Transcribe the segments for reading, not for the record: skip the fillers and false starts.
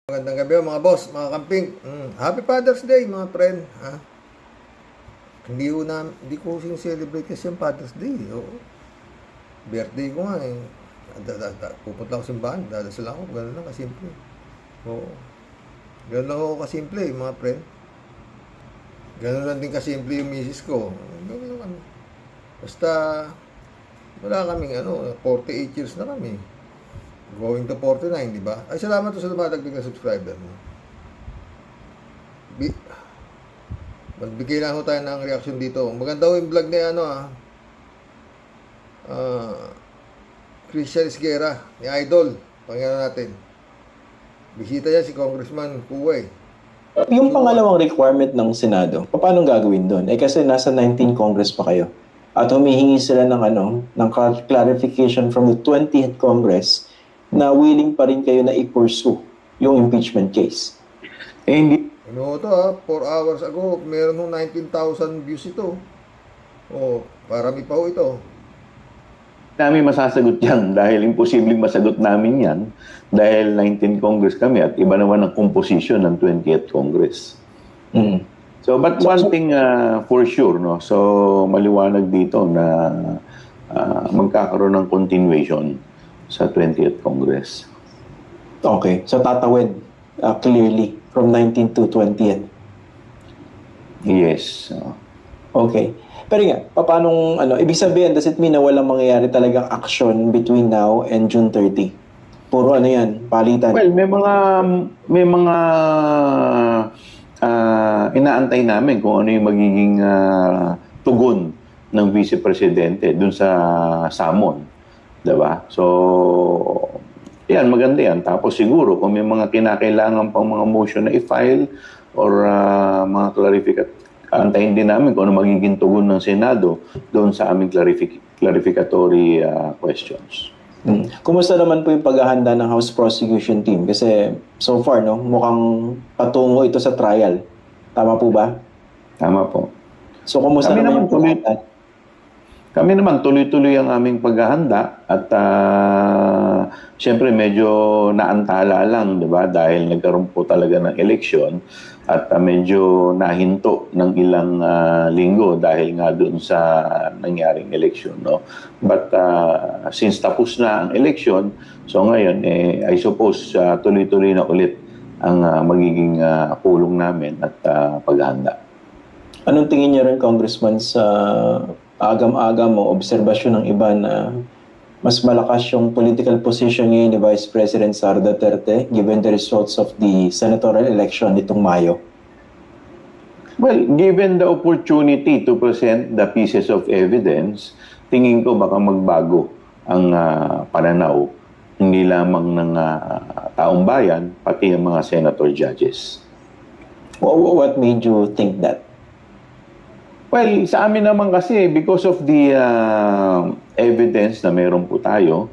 Magandang gabi mga boss, mga kamping. Happy Father's Day mga friend. Ha? Hindi ko celebrate kasi yung Father's Day. Oo. Birthday ko nga eh. Pupunta ako simbahan, dadasal ako. Ganun lang kasimple. Oo. Ganun lang ako kasimple mga friend. Ganun lang din kasimple yung misis ko. Ganun lang kami. Basta wala kaming 48 years na kami. Going to 49, di ba? Ay, salamat to sa dumadagdag na subscriber. Magbigay lang ho tayo ng reaction dito. Maganda ho yung vlog na Christian Esguerra, ni Idol. Pakinggan natin. Bisita niya si Congressman Kuway. Yung pangalawang requirement ng Senado, paano gagawin doon? Eh kasi nasa 19th Congress pa kayo. At humihingi sila ng clarification from the 20th Congress na willing pa rin kayo na i-pursue yung impeachment case. Eh, hindi. 4 hours ago, meron hong 19,000 views ito. Parami pa ho ito. Namin masasagot yan dahil imposibleng masagot namin yan dahil 19th Congress kami at iba naman ang composition ng 20th Congress. So, but one thing for sure, no? So, maliwanag dito na magkakaroon ng continuation sa 20th Congress. Okay. So tatawid clearly from 19th to 20th. Yes. Okay. Pero nga, paano, ibig sabihin, does it mean na walang mangyayari talagang action between now and June 30? Puro yan, palitan. Well, may mga inaantay namin kung ano yung magiging tugon ng Vice Presidente dun sa summon. Diba? So, yan, maganda yan. Tapos siguro, kung may mga kinakailangan pang mga motion na i-file or mga antayin din namin kung ano magiging tugon ng Senado doon sa aming clarificatory questions. Kumusta naman po yung paghahanda ng House Prosecution Team? Kasi so far, mukhang patungo ito sa trial. Tama po ba? Tama po. So, kumusta naman yung paghahanda? Kami naman, tuloy-tuloy ang aming paghahanda at siyempre medyo naantala lang, di ba? Dahil nagkaroon po talaga ng eleksyon at medyo nahinto ng ilang linggo dahil nga doon sa nangyaring eleksyon, no? But since tapos na ang eleksyon, so ngayon, I suppose tuloy-tuloy na ulit ang magiging pulong namin at paghahanda. Anong tingin niyo rin, Congressman, sa agam-agam o obserbasyon ng iba na mas malakas yung political position ngayon ni Vice President Sara Duterte given the results of the senatorial election nitong Mayo? Well, given the opportunity to present the pieces of evidence, tingin ko baka magbago ang pananaw hindi lamang ng taong bayan, pati ang mga senator judges. What made you think that? Well, sa amin naman kasi, because of the evidence na meron po tayo,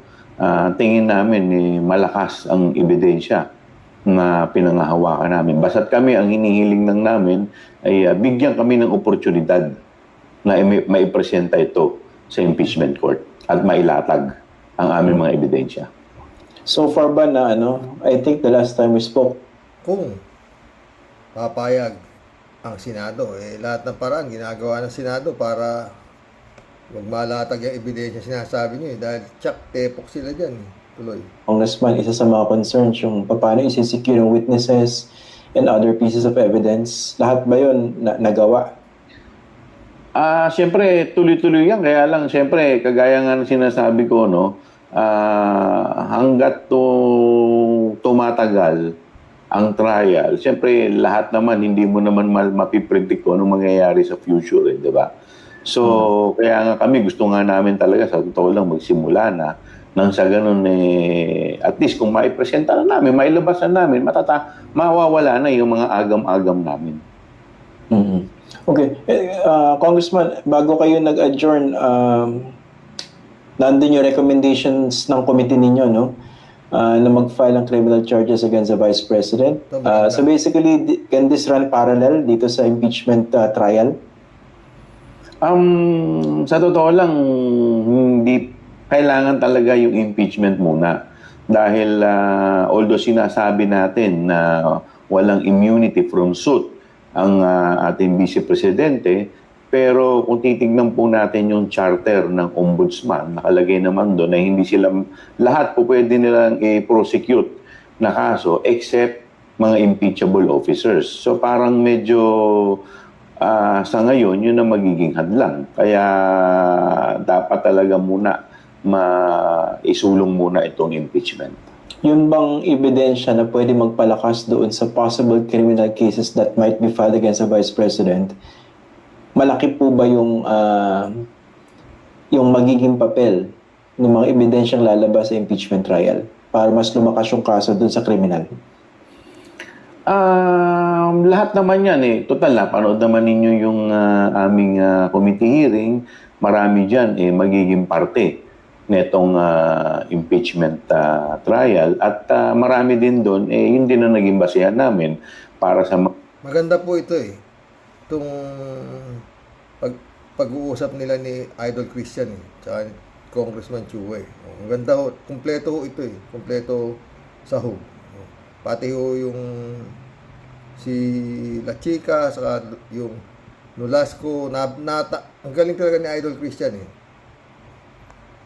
tingin namin malakas ang ebidensya na pinangahawakan namin. Basta't kami, ang hinihiling lang namin ay bigyan kami ng oportunidad na maipresenta ito sa impeachment court at mailatag ang aming mga ebidensya. So far ba na I think the last time we spoke, Kung papayag ang Senado, lahat ng paraan ginagawa ng Senado para wag malatag yung ebidensya sinasabi niyo dahil tepok sila dyan. Tuloy. Congressman, isa sa mga concerns yung paano isi-secure yung witnesses and other pieces of evidence. Lahat ba yun nagawa? Siyempre, tuloy-tuloy yan. Kaya lang, siyempre, kagaya nga ng sinasabi ko, hanggat tumatagal ang trial, siyempre lahat naman, hindi mo naman mapipredict kung anong mangyayari sa future, di ba? So, kaya nga kami, gusto nga namin talaga, sa totoo lang, magsimula na, nang sa ganun, at least kung maipresenta na namin, mailabas na namin, mawawala na yung mga agam-agam namin. Okay. Congressman, bago kayo nag-adjourn, nandun yung recommendations ng committee ninyo, na mag-file ng criminal charges against the Vice President. So basically, can this run parallel dito sa impeachment trial? Sa totoo lang, hindi kailangan talaga yung impeachment muna. dahil although sinasabi natin na walang immunity from suit ang ating Vice Presidente, pero kung titignan po natin yung charter ng ombudsman, nakalagay naman doon na hindi sila, lahat po pwede nilang i-prosecute na kaso except mga impeachable officers. So parang medyo sa ngayon, yun ang magiging hadlang. Kaya dapat talaga muna isulong muna itong impeachment. Yun bang ebidensya na pwede magpalakas doon sa possible criminal cases that might be filed against the Vice President? Malaki po ba yung magiging papel ng mga ebidensyang lalabas sa impeachment trial para mas lumakas yung kaso doon sa criminal? Lahat naman yan Total, napanood naman ninyo yung aming committee hearing. Marami dyan magiging parte netong impeachment trial. At marami din doon, yun din ang naging basehan namin para sa... Maganda po ito Itong pag-uusap nila ni Idol Christian tsaka ni Congressman Chuy. Ang ganda kumpleto ito Kumpleto sahog. Pati yung si La Chica, saka yung Nolasco, ang galing talaga ni Idol Christian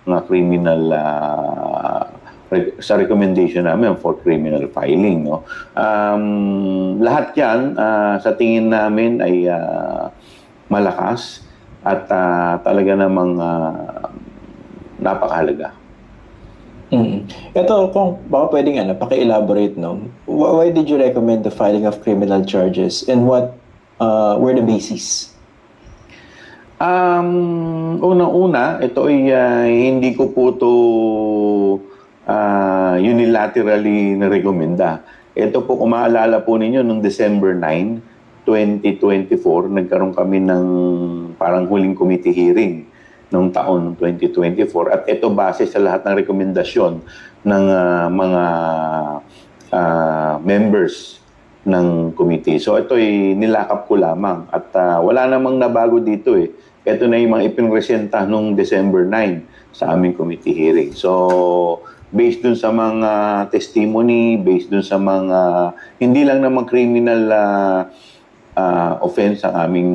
mga criminal sa recommendation namin for criminal filing. No? Lahat yan sa tingin namin ay malakas at talaga namang napakahalaga. Ito, kung baka pwedeng paki-elaborate, no? Why did you recommend the filing of criminal charges and what were the bases? Unang-una, ito ay hindi ko po ito unilaterally na-recommenda. Ito po, kung maalala po ninyo, noong December 9, 2024, nagkaroon kami ng parang huling committee hearing noong taon 2024. At ito base sa lahat ng rekomendasyon ng mga members ng committee. So ito ay nilakap ko lamang at wala namang nabago dito Ito na yung mga ipinresenta noong December 9 sa aming committee hearing. So based dun sa mga testimony, based dun sa mga hindi lang naman criminal offense ang aming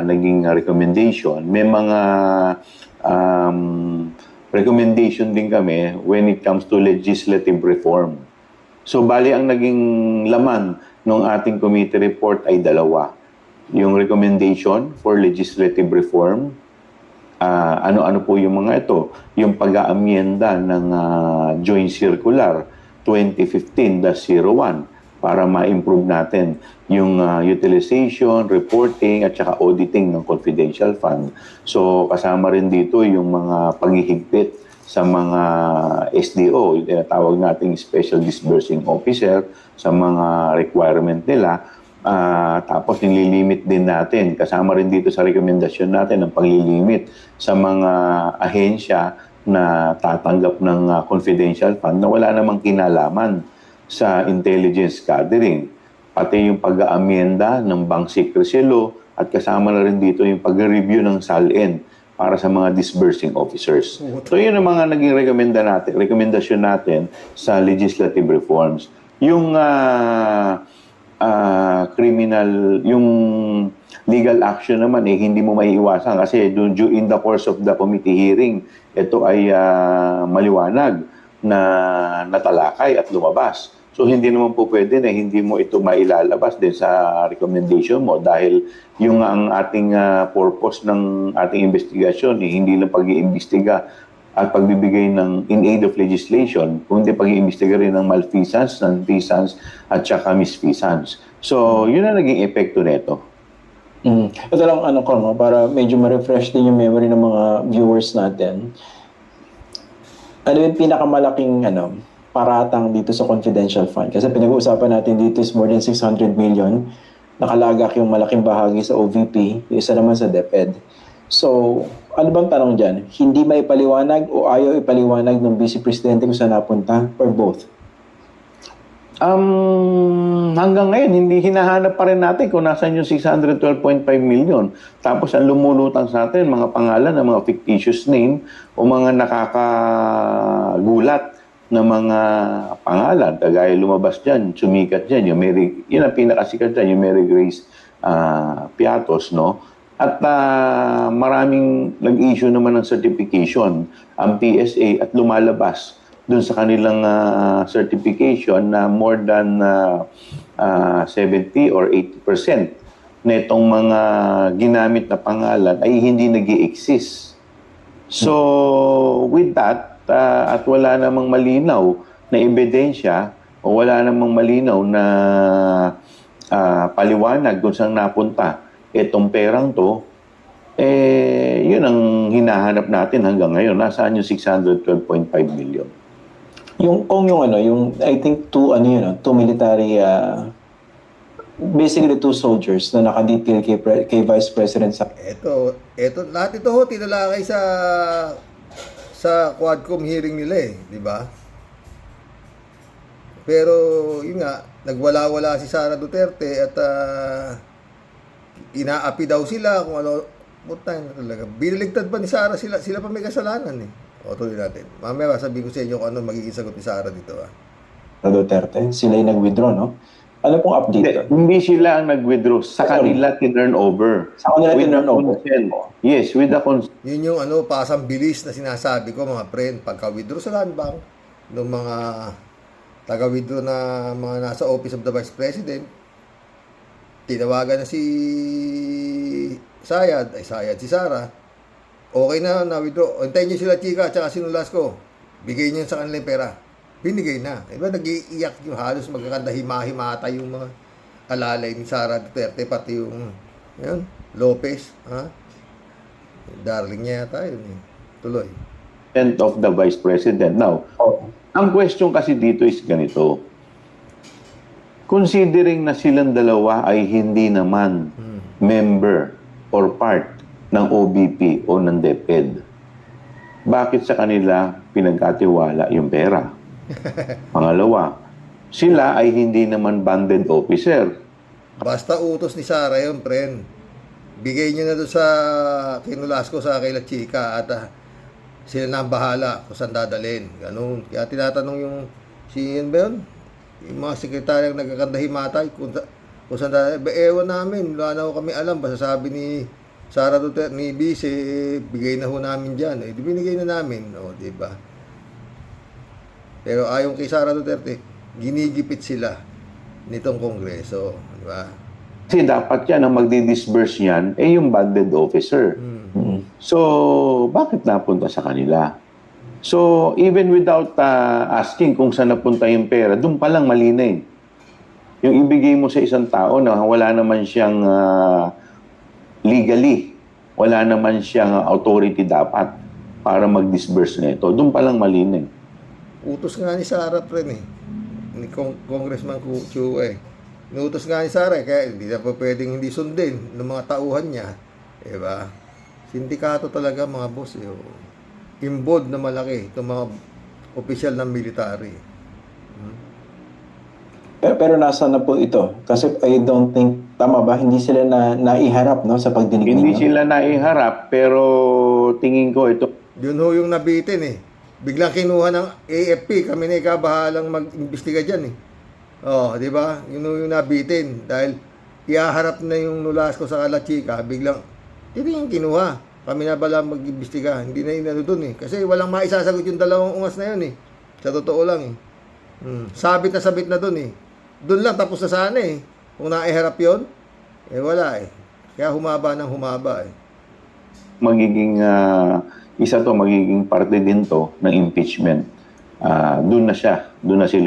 naging recommendation. May mga recommendation din kami when it comes to legislative reform. So, bali ang naging laman ng ating committee report ay dalawa. Yung recommendation for legislative reform, ano-ano po yung mga ito? Yung pag-aamyenda ng Joint Circular 2015-01 para ma-improve natin yung utilization, reporting, at saka auditing ng confidential fund. So, kasama rin dito yung mga paghihigpit sa mga SDO, yung tinatawag nating Special Disbursing Officer, sa mga requirement nila. Tapos nililimit din natin, kasama rin dito sa rekomendasyon natin ang paglilimit sa mga ahensya na tatanggap ng confidential fund na wala namang kinalaman sa intelligence gathering. Pati yung pag-aamyenda ng bank secrecy law at kasama na rin dito yung pag-review ng SALN para sa mga disbursing officers. So yun ang mga naging rekomendasyon natin sa legislative reforms. Yung criminal, yung legal action naman hindi mo maiiwasan kasi in the course of the committee hearing, ito ay maliwanag na natalakay at lumabas. So hindi naman po pwede na hindi mo ito mailalabas din sa recommendation mo dahil yung ang ating purpose ng ating investigation hindi lang pag-iimbestiga at pagbibigay ng in aid of legislation, kundi pag-iimbestiga rin ng malfeasance, nonfeasance at saka misfeasance. So yun ang naging epekto nito. Ito lang para medyo ma-refresh din yung memory ng mga viewers natin. Ano yung pinakamalaking paratang dito sa confidential fund? Kasi pinag-uusapan natin dito is more than 600 million. Nakalagak yung malaking bahagi sa OVP, yung isa naman sa DepEd. So, ano bang tanong dyan? Hindi may ipaliwanag o ayaw ipaliwanag ng Vice Presidente kung saan napunta or both? hanggang ngayon, hindi hinahanap pa rin natin kung nasaan yung 612.5 million. Tapos ang lumulutang sa atin, mga pangalan ng mga fictitious name o mga nakakagulat na mga pangalan. Kagaya lumabas dyan, sumikat dyan, yun ang pinakasikat dyan, yung Mary Grace Piatos, no? At maraming nag-issue naman ng certification ang PSA at lumalabas dun sa kanilang certification na more than 70 or 80% na itong mga ginamit na pangalan ay hindi nag-i-exist. So, with that, at wala namang malinaw na ebidensya o wala namang malinaw na paliwanag kung saan napunta itong perang to, yun ang hinahanap natin hanggang ngayon. Nasaan yung 612.5 million? Yung I think two military basically two soldiers na nakadetail kay Vice President sa Ito, lahat ito ho, tinalakay sa Quadcom hearing nila di ba? Pero, yun nga, nagwala-wala si Sara Duterte at inaapi daw sila kung ano, putang na talaga. Biniligtad pa ni Sara sila pa may kasalanan O, tuloy natin. Mamaya sabihin ko sa inyo kung ano magiging sagot ni Sara dito Duterte. Sila yung nag-withdraw, no? Ano pong update? Hindi sila ang nag-withdraw. Sa kanila tinurn over. Sa kanila tinurn over? Yes, with the consent. Yun yung pasang bilis na sinasabi ko mga friend. Pagka-withdraw sa land bank, ng mga taga-withdraw na mga nasa Office of the Vice President, tinawagan na si si Sara, okay na withdraw. Antayin nyo sila, chika, at saka sinulas ko. Bigay nyo sa kanila yung pera. Binigay na. Diba, nag-iiyak yung halos magkakanda, himahimata yung mga alalay ni Sara Duterte, pati yung Lopez. Darling niya yata yun Tuloy. Of the Vice President. Now, ang question kasi dito is ganito. Considering na silang dalawa ay hindi naman member or part ng OBP o ng DepEd, bakit sa kanila pinagkatiwala yung pera? Pangalawa, sila ay hindi naman banded officer. Basta utos ni Sara yun, friend. Bigay nyo na doon sa kinulas ko sa kaila chika at sila na ang bahala kung saan dadalhin. Ganun. Kaya tinatanong yung yun ba yun? Yung mga sekretaryang nagkakandahimatay kung saan dadalhin. Ewan namin. Wala na kami alam. Basta sabi ni Sara Duterte, ni Vice, bigay na ho namin dyan. Di binigay na namin. Diba? Pero ayon kay Sara Duterte, ginigipit sila nitong Kongreso. Diba? Kasi dapat yan, ang magdi-disburse yan, yung banded officer. So, bakit napunta sa kanila? So, even without asking kung saan napunta yung pera, doon palang mali na Yung ibigay mo sa isang tao na wala naman siyang legally, wala naman siyang authority dapat para mag-disburse nito. Doon palang mali na Utos nga ni Sara, friend ni Congressman Chu Inutos nga ni Sara, kaya hindi na pa pwedeng hindi sundin ng mga tauhan niya. Diba? Sindikato talaga mga boss. Involved na malaki itong mga opisyal ng military. Pero nasa na po ito? Kasi I don't think, tama ba? Hindi sila naiharap sa pagdinig ninyo? Hindi sila naiharap, pero tingin ko ito. Yun ho yung nabitin Biglang kinuha ng AFP. Kami na ikabahalang mag-imbestiga dyan di ba? Yun ho yung nabitin. Dahil ihaharap na yung Nolasco sa Kalachika, biglang, hindi yung kinuha. Kami na bala mag-imbestiga. Hindi na yun dun Kasi walang maisasagot yung dalawang ungas na yun Sa totoo lang Sabit na dun Doon lang tapos na sana Kung naiharap yun, wala Kaya humaba ng humaba Magiging magiging parte din to ng impeachment. Doon na sila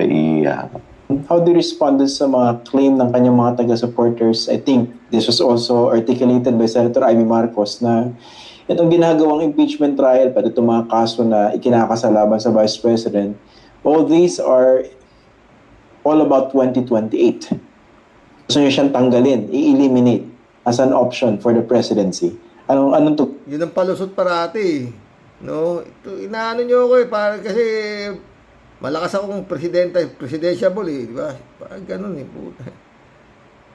iharap. How do you respond sa mga claim ng kanyang mga taga-supporters? I think this was also articulated by Senator Amy Marcos na itong ginagawang impeachment trial, pati itong mga kaso na ikinakasalaban sa Vice President, all these are all about 2028. Gusto nyo siyang tanggalin, i-eliminate as an option for the presidency. Anong to? Yun ang palusot parati No? Ito, inaano nyo ako para kasi Malakas akong presidentiable eh, di ba? Parang ganun eh, puta.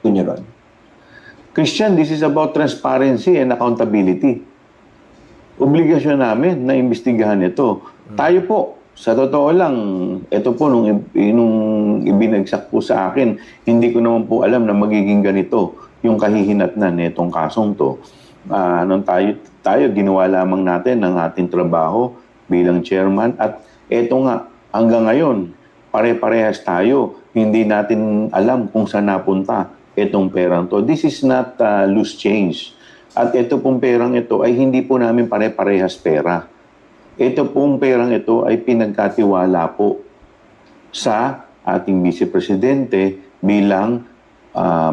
Yun yun, Ron. Christian, this is about transparency and accountability. Obligasyon namin na imbestigahan ito. Tayo po, sa totoo lang, ito po nung ibinagsak po sa akin, hindi ko naman po alam na magiging ganito yung kahihinatnan nitong kasong to. Nung tayo, ginawa lamang natin ang ating trabaho bilang chairman at eto nga, hanggang ngayon, pare-parehas tayo, hindi natin alam kung saan napunta itong perang to. This is not loose change. At ito pong perang ito ay hindi po namin pare-parehas pera. Ito pong perang ito ay pinagkatiwala po sa ating Vice Presidente bilang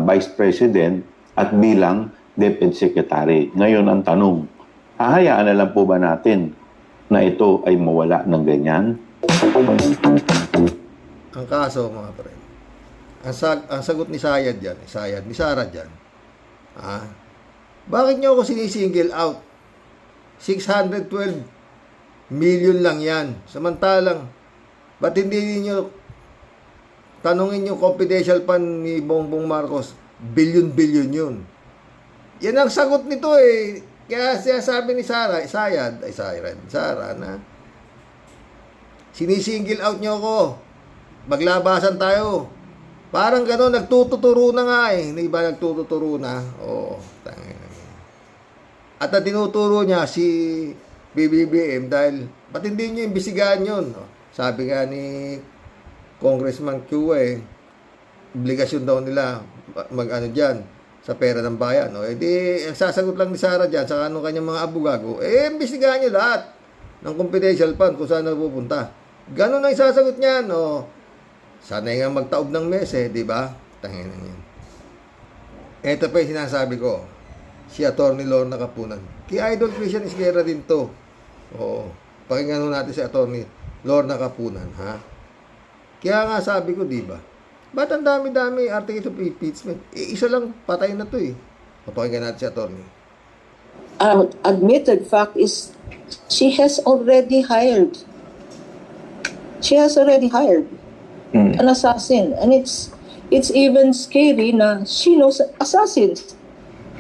Vice President at bilang DepEd Secretary. Ngayon ang tanong, hahayaan na lang po ba natin na ito ay mawala ng ganyan? Ang kaso, mga pre, ang sagot ni Sayad dyan, ni Sara dyan, bakit nyo ako sinisingle out? 612 million lang yan. Samantalang, ba't hindi niyo tanungin yung confidential fund ni Bongbong Marcos, billion yun. Yan ang sagot nito eh. Kaya siya sabi ni Sara na sinisingle out nyo ako. Maglabasan tayo. Parang gano'n, nagtututuro na nga eh. Hindi ba nagtututuro na? Oo. At na tinuturo niya si BBBM dahil ba't hindi nyo imbisigahan yun? Sabi nga ni Congressman Q obligasyon daw nila mag-ano dyan sa pera ng bayan. Di, ang sasagot lang ni Sara dyan sa kanyang mga abugago, imbisigahan nyo lahat ng confidential fund kung saan napupunta. Ganun ang isasagot niyan. Sana nga magtaob ng mes di ba? Tangin na yan. Ito pa yung sinasabi ko. Si Atty. Lorna Capunan. Kay Idol Christian Isguera din to. Oo. Pakinggan natin si Atty. Lorna Capunan, ha? Kaya nga sabi ko, di ba? Ba't ang dami-dami article of impeachment? Isa lang, patay na to eh. Pakinggan natin si Atty. Admitted fact is she has already hired. She has already hired an assassin, and it's even scary na she knows assassins.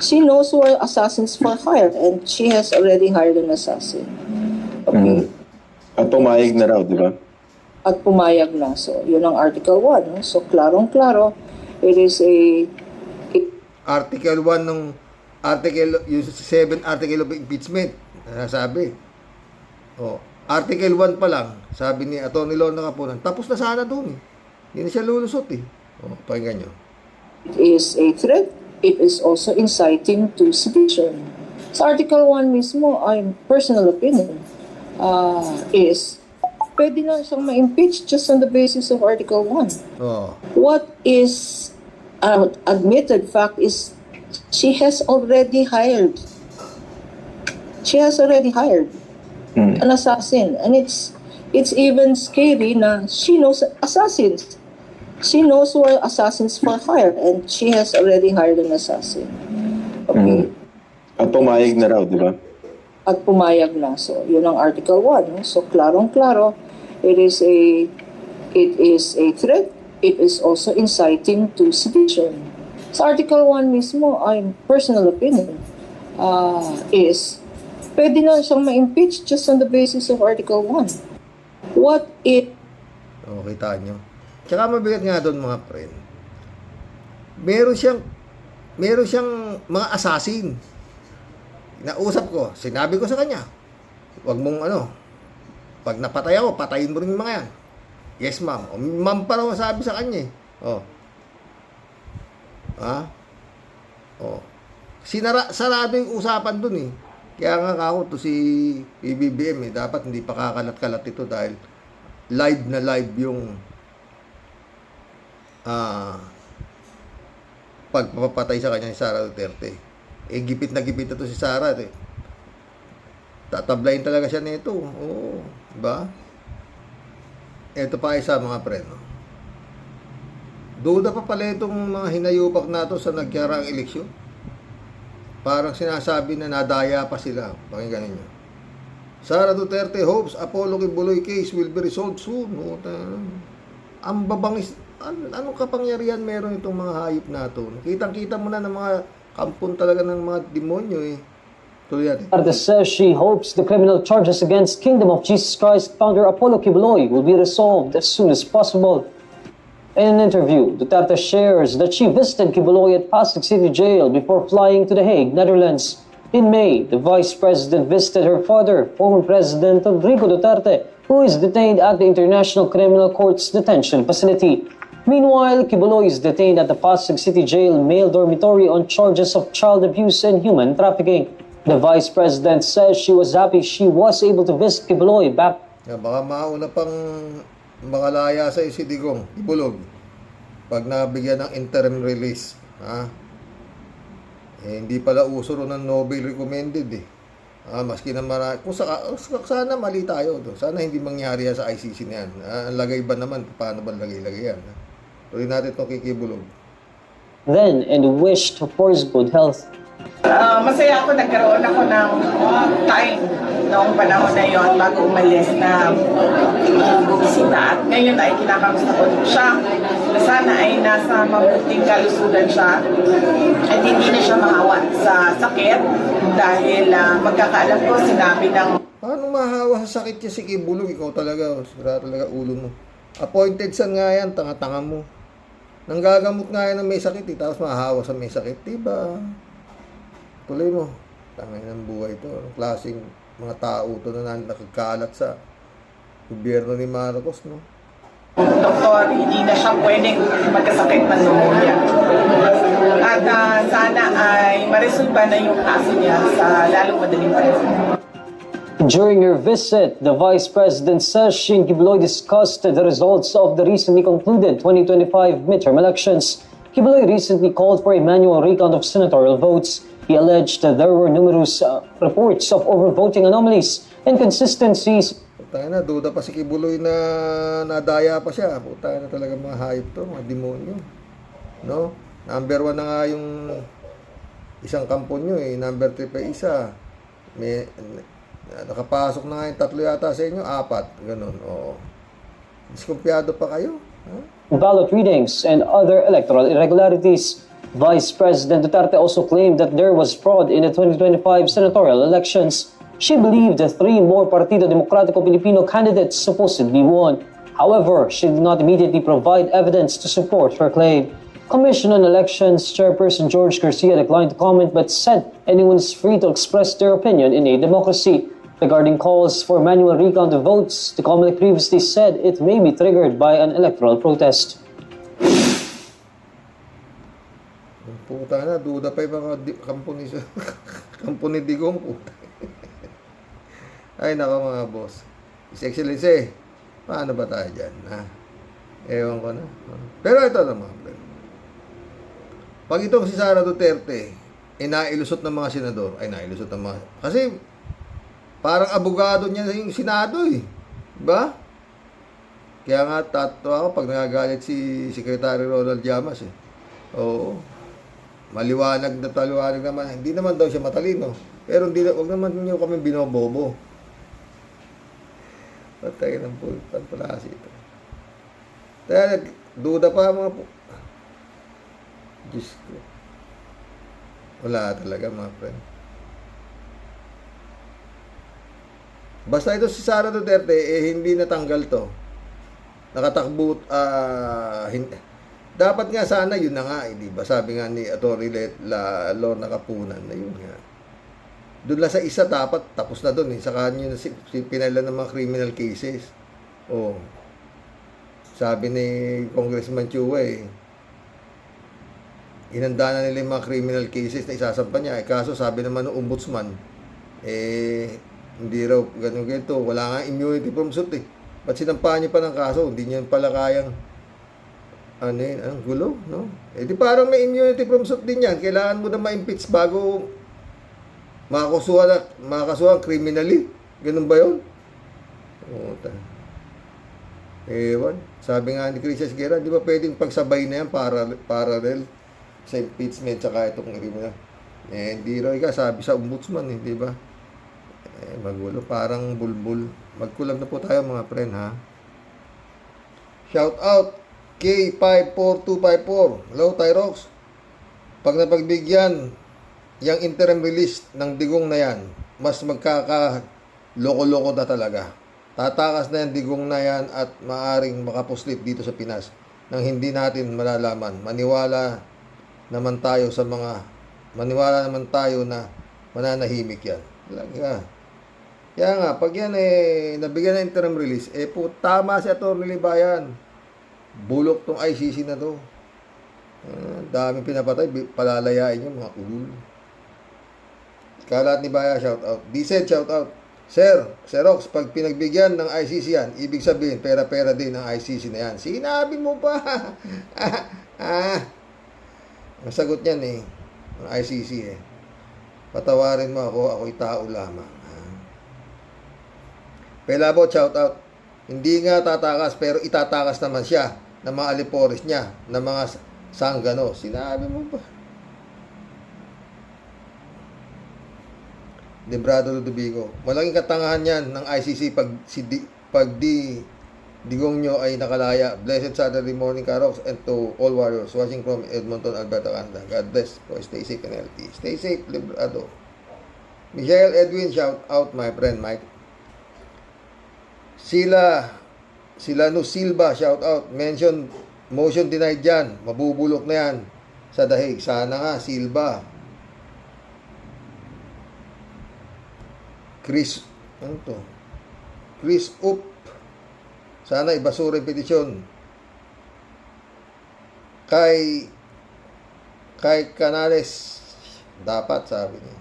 She knows who are assassins for hire, and she has already hired an assassin. Okay. At pumayag na raw, di ba? At pumayag na. So, yun ang Article 1. No? So, klarong-klaro, it is a... Article 1 ng yung 7 article of impeachment. Sabi. Article 1 pa lang, sabi ni Atty. Lorna Capunan, tapos na sana doon eh. Hindi na siya lulusot eh. Pakinggan nyo. It is a threat. It is also inciting to sedition. Sa Article 1 mismo, ang personal opinion is pwede na siyang ma-impeach just on the basis of Article 1. What is admitted fact is she has already hired. She has already hired an assassin, and it's even scary na she knows assassins. She knows who are assassins for hire, and she has already hired an assassin. Okay. At pumayag na raw, di ba? At pumayag na. So, yun ang Article 1. No? So, klarong-klaro, it is a threat. It is also inciting to sedition. Sa Article 1 mismo, ang personal opinion is pwede na siyang ma-impeach just on the basis of Article 1. What it... Kita nyo. Tsaka mabigat nga doon mga friend. Meron siyang mga assassin. Nausap ko, sinabi ko sa kanya, wag mong pag napatay ako, patayin mo rin yung mga yan. Yes, ma'am. Ma'am pa raw sabi sa kanya eh. Sarado yung usapan dun eh. Kaya nga ako to si PBBM dapat hindi pa kakalat-kalat ito dahil live na live yung pagpapatay sa kanya ni Sara Duterte. Gipit na to si Sara eh. Tatablayin talaga siya nito. Oo, diba? Ito pa isa mga preno. Duda pa pala itong mga hinayupak nato sa nagkaraang eleksyon. Parang sinasabi na nadaya pa sila. Pakinggan ninyo. Sara Duterte hopes Apollo Kibuloy case will be resolved soon. Ang babangis, anong kapangyarihan meron itong mga hayop na ito? Kitang-kita mo na ng mga kampon talaga ng mga demonyo eh. Tuloy natin. Duterte says she hopes the criminal charges against Kingdom of Jesus Christ founder Apollo Kibuloy will be resolved as soon as possible. In an interview, Duterte shares that she visited Kibuloy at Pasig City Jail before flying to The Hague, Netherlands. In May, the Vice President visited her father, former President Rodrigo Duterte, who is detained at the International Criminal Court's detention facility. Meanwhile, Kibuloy is detained at the Pasig City Jail male dormitory on charges of child abuse and human trafficking. The Vice President says she was happy she was able to visit Kibuloy back. Baka mauna pang makalaya sa si Digong, Ibulog, pag nabigyan ng interim release. Hindi pala uso ron ng Nobel recommended eh. Maski na marami. Kung sana mali tayo doon. Sana hindi mangyari sa ICC na yan. Ang lagay ba naman? Paano ba lagay-lagay yan? Tuloy natin itong kikibulog. Then, and wished for his good health. Masaya ako, nagkaroon ako ng time noong panahon na yon bago umalis na bumisita. At ngayon ay kinakamusta ko siya. Sana ay nasa mabuting kalusugan siya at hindi na siya mahawa sa sakit dahil magkakaalam ko sinabi ng... Paano mahawa sa sakit niya si Kibulog? Ikaw talaga, sira talaga ulo mo. Appointed san nga yan, tanga-tanga mo. Nanggagamot nga yan ng may sakit, tapos mahawa sa may sakit, diba? Tuloy mo. Tangay ng buhay ito. Anong klaseng mga tao ito na nakakalat sa gobyerno ni Marcos, no? Doktor, hindi na siya pwedeng magkasakit ng pneumonia. At sana ay maresolba na yung kaso niya sa lalong madaling panahon. During her visit, the Vice President says she and Kibuloy discussed the results of the recently concluded 2025 midterm elections. Kibuloy recently called for a manual recount of senatorial votes. He alleged that there were numerous reports of overvoting anomalies and inconsistencies. Putay na, duda pa si Kibuloy na nadaya pa siya. Putay na talaga mga hayop to, mga demonyo. No? Number 1 na nga yung isang kampo nyo eh. Number 3 pa isa. May, nakapasok na nga yung 3 yata sa inyo, 4. Ganun, oo. Diskumpiyado pa kayo. Ballot readings and other electoral irregularities. Vice President Duterte also claimed that there was fraud in the 2025 senatorial elections. She believed the 3 more Partido Demokratiko Pilipino candidates supposedly won. However, she did not immediately provide evidence to support her claim. Commission on Elections Chairperson George Garcia declined to comment but said anyone is free to express their opinion in a democracy. Regarding calls for manual recount of votes, the COMELEC previously said it may be triggered by an electoral protest. Puta na, duda pa yung mga kampo ni Digong. Puta. Ay, nako mga boss. His Excellency, paano ba tayo dyan? Ewan ko na. Pero ito naman. Pag itong si Sara Duterte, inailusot ng mga senador, nailusot ng mga... Kasi, parang abogado niya yung Senado eh. Diba? Kaya nga, tato ako pag nagagalit si Secretary Ronald Llamas eh. Oo. Maliwanag naman. Hindi naman daw siya matalino. Pero wag naman niyo kami binobobo. Patay ng pulpan pala kasi ito. Kaya duda pa mga po. Diyos ko. Wala talaga mga friend. Basta ito si Sara Duterte, hindi natanggal to. Nakatakbo, dapat nga sana yun na nga, di ba? Sabi nga ni Atty. Lorna Kapunan na yun nga. Doon lang sa isa dapat, tapos na doon eh. Sa kanya pinala ng mga criminal cases. Oh. Sabi ni Congressman Chua eh, inanda na nila yung mga criminal cases na isasampa niya. Kaso sabi naman ng ombudsman, hindi raw ganito. Wala nga immunity from suit eh. Ba't sinampahan niya pa ng kaso? Hindi niya pala kayang ang gulo, no? Di parang may immunity from suit din yan. Kailangan mo na ma-impeach bago makakasuhan criminally. Ganun ba yun? Ewan. Sabi nga ni Chris Esguerra, di ba pwedeng pagsabay na yan parallel sa impeachment saka itong criminal? Hindi raw sabi sa ombudsman, di ba? Magulo. Parang bulbul. Magkulab na po tayo mga friend, ha? Shout out K54254. Hello, Tyrox. Pag napagbigyan yung interim release ng digong na yan, mas magkaka-loko-loko na talaga. Tatakas na yung digong na yan at maaring makapuslit dito sa Pinas nang hindi natin malalaman. Maniwala naman tayo na mananahimik yan. Talaga. Kaya nga, pag yan nabigyan ng interim release, tama si Atty. Libayan. Bulok tong ICC na to. Daming pinapatay, palalayain yung mga ulul. Kalat ni Baya, shout out. Decent, shout out. Sir, Xerox, pag pinagbigyan ng ICC yan, ibig sabihin, pera-pera din ng ICC na yan. Sinabi mo pa. Ang sagot niyan ng ICC Patawarin mo ako, ako'y tao lamang. Pelabot, shout out. Hindi nga tatakas, pero itatakas naman siya ng mga alipores niya, ng mga sanggano. Sinabi mo pa. Librado Ludovico. Malaking katangahan yan ng ICC pag digong nyo ay nakalaya. Blessed Saturday morning, Karox, and to all warriors watching from Edmonton, Alberta, Canada. God bless. Stay safe and healthy. Stay safe, Librado. Michael Edwin, shout out my friend Mike. Sila Silva, shout out. Motion denied dyan. Mabubulok na yan sa dahig. Sana nga, Silva. Chris Up. Sana ibasura yung petisyon. Kay Canales. Dapat, sabi niya.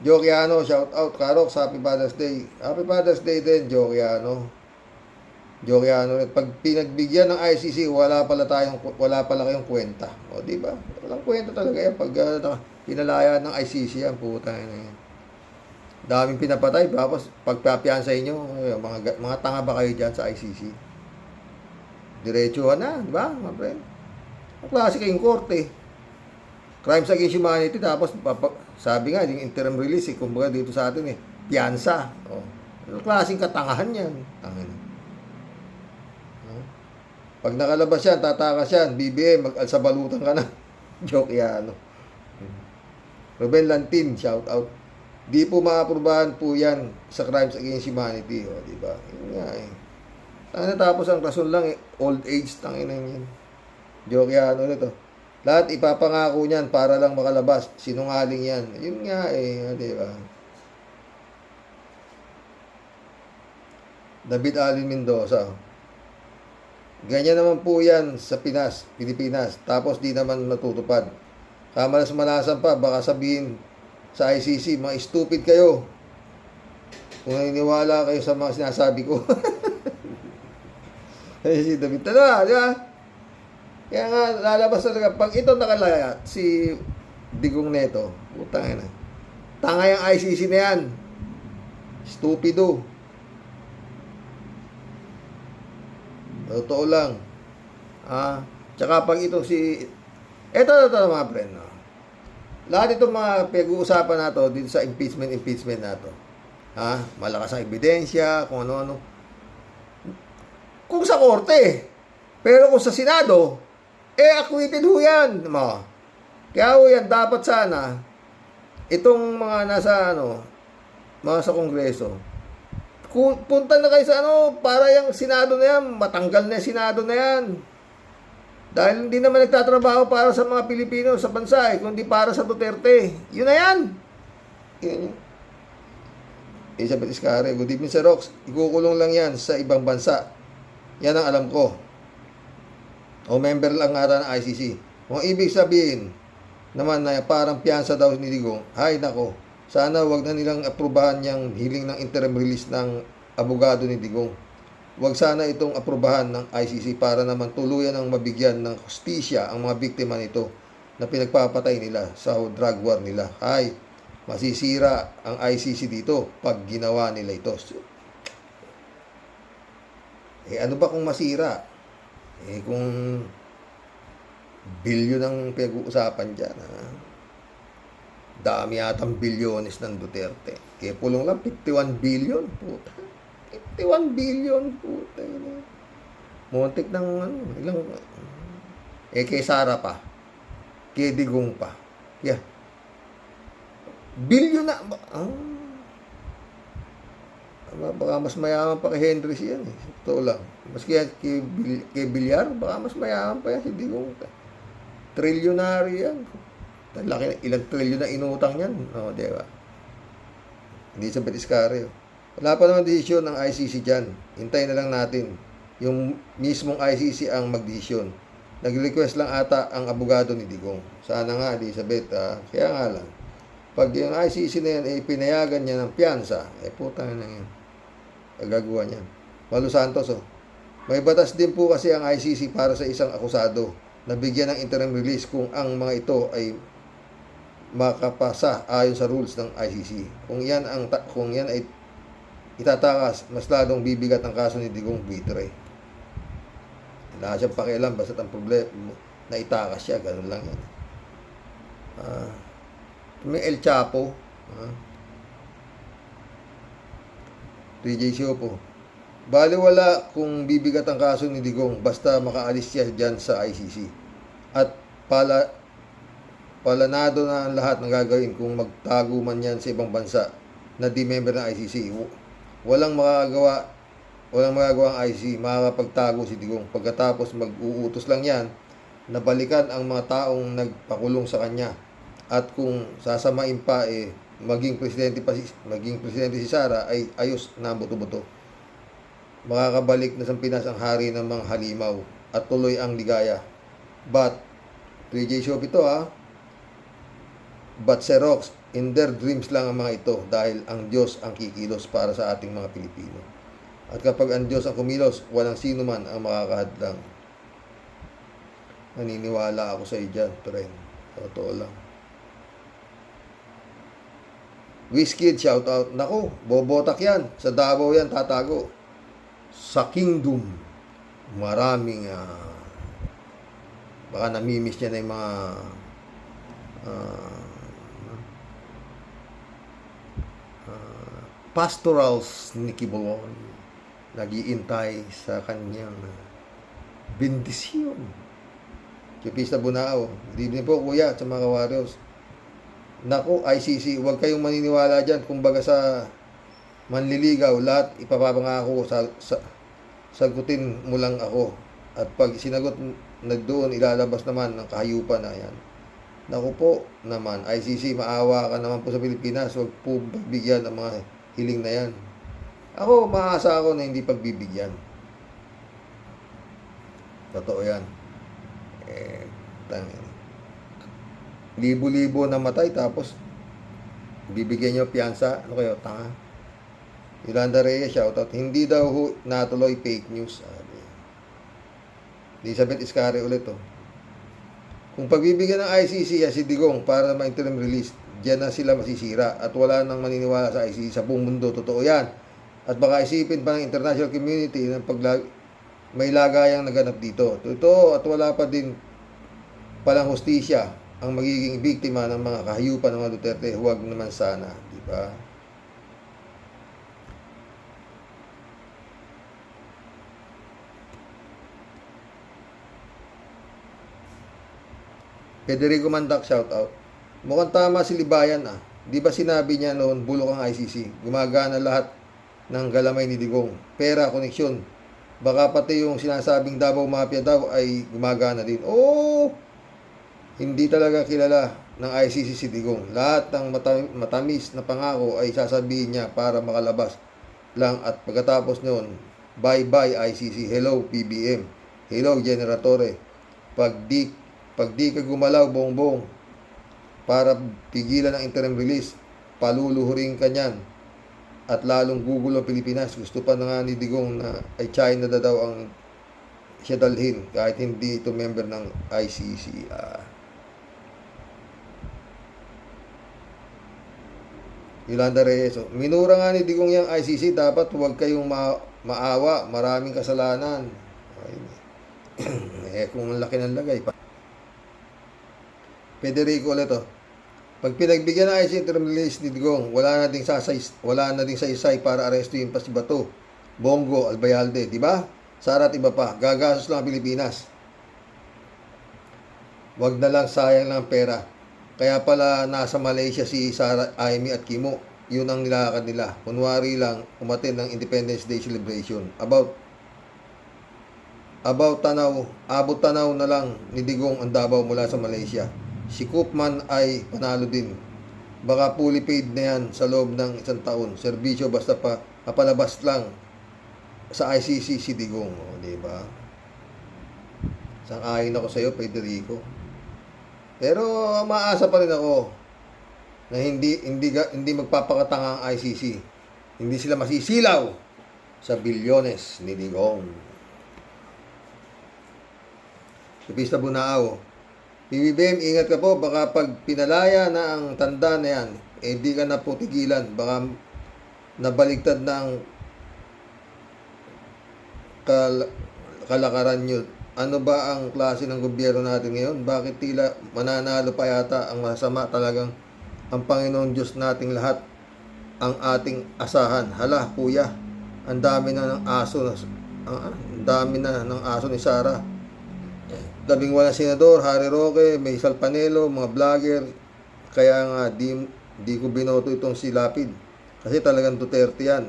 Jokiano, shout out. Karox, happy Father's Day. Happy Father's Day din, Jokiano. Pag pinagbigyan ng ICC, wala pala kayong kwenta. O, di ba? Walang kwenta talaga yan. Pag pinalaya ng ICC yan, puta na yan. Daming pinapatay, tapos pagpapiyan sa inyo, mga tanga ba kayo dyan sa ICC? Diretsuhan na, di ba, mga friend? Ang klase kayong korte. Crimes against humanity, tapos sabi nga, yung interim release, kumbaga dito sa atin, piyansa. Ang klaseng katangahan yan. Pag nakalabas yan, tatakas yan, BBM, mag-alsabalutan ka na. Joke yan. Ruben Lantin, shout out. Di po maaprubahan po yan sa crimes against humanity. Di ba? Yun nga tapos ang rason lang, old age, tangina yan. Joke yan, nito. Lahat ipapangako niyan para lang makalabas. Sinungaling yan. Yun nga di ba? David Allen Mendoza. Ganyan naman po yan sa Pilipinas. Tapos di naman natutupad. Kamalas-malasan pa, baka sabihin sa ICC, mga stupid kayo. Kung naniniwala kayo sa mga sinasabi ko. Si David, di ba? Kaya nga, lalabas talaga. Pag ito nakalaya, si Digong Neto, putang ina. Tanga yung ICC na yan. Stupido. Totoo lang. Tsaka pag ito ito mga friend. Lahat itong mga pag-uusapan nato dito sa impeachment nato. Malakas ang ebidensya, kung ano-ano. Kung sa korte. Pero kung sa Senado, acquitted ho yan. Kaya ho yan, dapat sana, itong mga nasa, mga sa Kongreso, punta na kayo sa para yung Senado na yan, matanggal na yung Senado na yan. Dahil hindi naman nagtatrabaho para sa mga Pilipino sa bansa, kundi para sa Duterte. Yun na yan. Yun. Elizabeth Iscare, good evening Sir Rox. Ikukulong lang yan sa ibang bansa. Yan ang alam ko. O member lang nga ng ICC. Kung ibig sabihin naman na parang piyansa daw ni Digong, ay nako, sana wag na nilang aprubahan yung hiling ng interim release ng abogado ni Digong. Wag sana itong aprubahan ng ICC para naman tuluyan ang mabigyan ng hustisya ang mga biktima nito na pinagpapatay nila sa drug war nila. Ay, masisira ang ICC dito pag ginawa nila ito. Ano ba kung masira? Kung bilyon ang pinag-uusapan dyan. Dami yatang bilyones ng Duterte. Kaya pulong lang, 51 billion. Puta. 51 billion. Puta. Muntik ng ilang... kay Sara pa. Kay Digong pa. Yeah. Billion na... baka mas mayaman pa kay Henry siyan eh. Totoo lang. Mas kay Villar, baka mas mayaman pa yan si Digong. Trilyonary yan. Laki, ilang trilyon na inutang yan. O, di ba? Hindi sa Betiscari. Wala pa naman desisyon ng ICC dyan. Hintayin na lang natin. Yung mismong ICC ang magdesisyon. Nag-request lang ata ang abogado ni Digong. Sana nga, Elizabeth, kaya nga lang. Pag yung ICC na yan, pinayagan niya ng piyansa, putang na yan. Gagawa niya. Malu Santos, may batas din po kasi ang ICC para sa isang akusado na bigyan ng interim release kung ang mga ito ay makapasa ayon sa rules ng ICC. Kung yan ay itatakas, mas lalong bibigat ang kaso ni Digong Buitre. Wala siyang pakialam, basta ang problema na itakas siya, ganun lang yan. May El Chapo, TJ Siopo. Baliwala kung bibigat ang kaso ni Digong, basta makaalis siya dyan sa ICC. At palanado na ang lahat ng gagawin kung magtago man yan sa ibang bansa na di member ng ICC. Walang magagawa ang ICC, makakapagtago si Digong. Pagkatapos mag-uutos lang yan na balikan ang mga taong nagpakulong sa kanya. At kung sasamain pa maging presidente si Sara, ay ayos na buto-buto. Makakabalik na sa Pinas ang hari ng mga halimaw at tuloy ang ligaya. But 3J Shop ito but Xerox, in their dreams lang ang mga ito dahil ang Diyos ang kikilos para sa ating mga Pilipino. At kapag ang Diyos ang kumilos, walang sino man ang makakahadlang. Naniniwala ako sa iyo dyan, Tren. Totoo lang. Whiskey, shout out. Naku, bobotak yan. Sa Davao yan, tatago. Sa Kingdom, maraming baka namimiss niya na yung mga pastorals ni Kibuloy. Nag-iintay sa kanyang bendisyon. Kipista Bunao. Hindi po kuya sa mga warriors. Naku, ICC, huwag kayong maniniwala dyan. Kumbaga sa manliligaw, lahat ipapapangako sagutin mo lang ako. At pag sinagot doon, ilalabas naman ng kahayupan na yan. Naku po naman, ICC, maawa ka naman po sa Pilipinas. Huwag po pagbigyan ang mga hiling na yan. Ako, maasa ako na hindi pagbibigyan. Totoo yan. Libo-libo na matay, tapos bibigyan nyo piyansa. Ano kayo, tanga? Yolanda Reyes, shoutout. Hindi daw natuloy, fake news. Elizabeth Iscari ulit, Kung pagbibigyan ng ICC si Digong para ma-interim release, diyan na sila masisira at wala nang maniniwala sa ICC sa buong mundo. Totoo yan. At baka isipin pa ng international community na may lagayang naganap dito. Totoo, at wala pa din palang hustisya ang magiging biktima ng mga kahayupan ng mga Duterte. Huwag naman sana, di ba? Federico Mandak, shout out. Mukhang tama si Libayan Di ba sinabi niya noon, bulok ang ICC. Gumagana lahat ng galamay ni Digong. Pera, koneksyon. Baka pati yung sinasabing Davao Mafia daw ay gumagana din. Hindi talaga kilala ng ICC si Digong. Lahat ng matamis na pangako ay sasabihin niya para makalabas lang. At pagkatapos noon, bye-bye ICC. Hello PBM. Hello Generatore. Pag di ka gumalaw bongbong para pigilan ang interim release, paluluhurin ka niyan at lalong gugulo Pilipinas. Gusto pa na nga ni Digong na ay China na daw ang siya dalhin kahit hindi ito member ng ICC. Yolanda Reyes, minura nga ni Digong yung ICC, dapat huwag kayong maawa, maraming kasalanan. Kung laki ng lagay pa. Federico ulit, Pag pinagbigyan ng ICC interim release ni Digong, wala na ding saysay para arestuin pa si Bato, Bongo, Albayalde, di ba? Sara at iba pa. Gagasos lang ang Pilipinas. Wag na lang, sayang lang ang pera. Kaya pala nasa Malaysia si Sara, Amy at Kimo. Yun ang nilakad nila. Kunwari lang, umattend ng Independence Day celebration. Abot tanaw na lang ni Digong ang Davao mula sa Malaysia. Si Koopman ay panalo din. Baka fully paid na yan sa loob ng 1 taon. Serbisyo basta pa kapalabas lang sa ICC si Digong. O, diba? Sang-ayon ako sa iyo, Federico. Pero maasa pa rin ako na hindi magpapakatanga ang ICC. Hindi sila masisilaw sa bilyones ni Digong. Sa Pista Bunao, PBBM, ingat ka po, baka pag pinalaya na ang tanda na yan, di ka na po tigilan, baka nabaligtad na ang kalakaran nyo. Ano ba ang klase ng gobyerno natin ngayon? Bakit tila mananalo pa yata ang masama? Talagang ang Panginoon Diyos nating lahat ang ating asahan. Hala, kuya, ang dami na ng aso ni Sara. 18 senador, Harry Roque, May Salpanelo, mga vlogger. Kaya nga di ko binoto itong si Lapid. Kasi talagang Duterte yan.